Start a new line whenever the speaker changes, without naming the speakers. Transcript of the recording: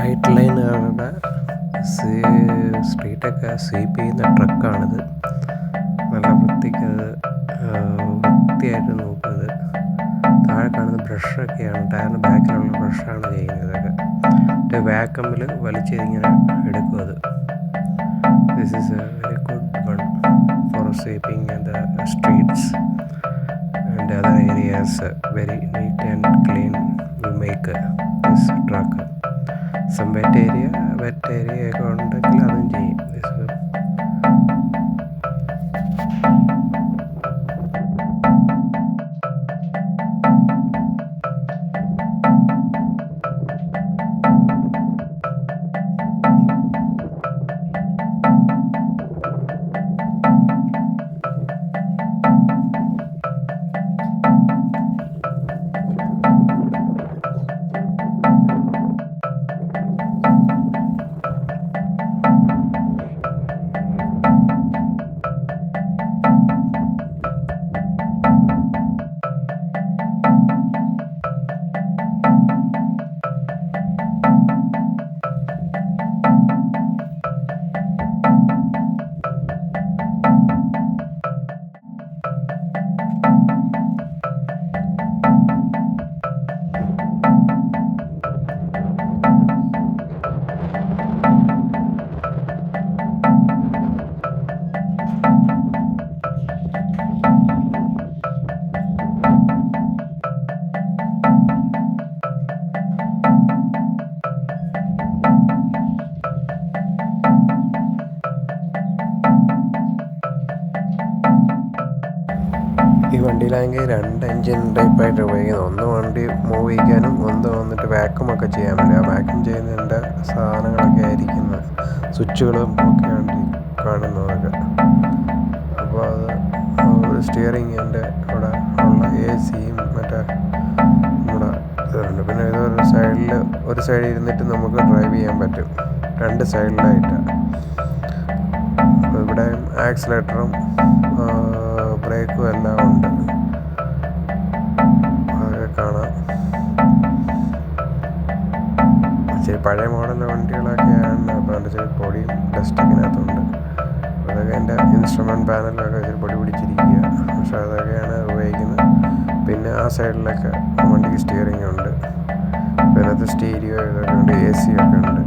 White ലൈനുകളുടെ സ്ട്രീറ്റൊക്കെ sweep ചെയ്യുന്ന ട്രക്കാണിത്. നല്ല വൃത്തിക്കത് വൃത്തിയായിട്ട് നോക്കുന്നത്. താഴെ കാണുന്ന ബ്രഷൊക്കെയാണ്, ടയറിന് ബാക്കിലുള്ള ബ്രഷാണ് ചെയ്യുന്നതൊക്കെ. വാക്കമ്മിൽ വലിച്ചിങ്ങനെ എടുക്കും അത്. This is a very good one for sweeping the streets and other areas. Very neat and clean will make this truck. Some wet area ഒക്കെ ഉണ്ടെങ്കിൽ അതും ചെയ്യും. ഈ വണ്ടിയിലാണെങ്കിൽ 2 എൻജിൻ ടൈപ്പായിട്ട് ഉപയോഗിക്കുന്നത്. ഒന്ന് വണ്ടി മൂവ് ചെയ്യിക്കാനും, ഒന്ന് വന്നിട്ട് വാക്യൂമൊക്കെ ചെയ്യാൻ വേണ്ടി. ആ വാക്യൂം ചെയ്യുന്നതിൻ്റെ സാധനങ്ങളൊക്കെ ആയിരിക്കുന്നത്, സ്വിച്ചുകളും ഒക്കെയാണ് കാണുന്നതൊക്കെ. അപ്പോൾ അത് ഒരു സ്റ്റിയറിങ്ങിൻ്റെ അവിടെ ഉള്ള AC-യും മറ്റേ നമ്മുടെ ഇതുണ്ട്. പിന്നെ ഇതൊരു ഒരു സൈഡിൽ ഇരുന്നിട്ട് നമുക്ക് ഡ്രൈവ് ചെയ്യാൻ പറ്റും, 2 സൈഡിലായിട്ട്. ഇവിടെ ആക്സിലേറ്ററും ബ്രേക്കും എല്ലാം ഉണ്ട്, അതൊക്കെ കാണാം. ഇച്ചിരി പഴയ മോഡൽ വണ്ടികളൊക്കെയാണ്. അപ്പോൾ അതിൻ്റെ ഇച്ചിരി പൊടിയും ഡസ്റ്റൊക്കിനകത്തുണ്ട്. അതൊക്കെ എൻ്റെ ഇൻസ്ട്രുമെൻറ്റ് പാനലൊക്കെ ഇച്ചിരി പൊടി പിടിച്ചിരിക്കുക, പക്ഷെ അതൊക്കെയാണ് ഉപയോഗിക്കുന്നത്. പിന്നെ ആ സൈഡിലൊക്കെ വണ്ടിക്ക് സ്റ്റിയറിംഗ് ഉണ്ട്, പിന്നെ അത് സ്റ്റീരിയോ ഇതൊക്കെ ഉണ്ട്, AC ഒക്കെ ഉണ്ട്.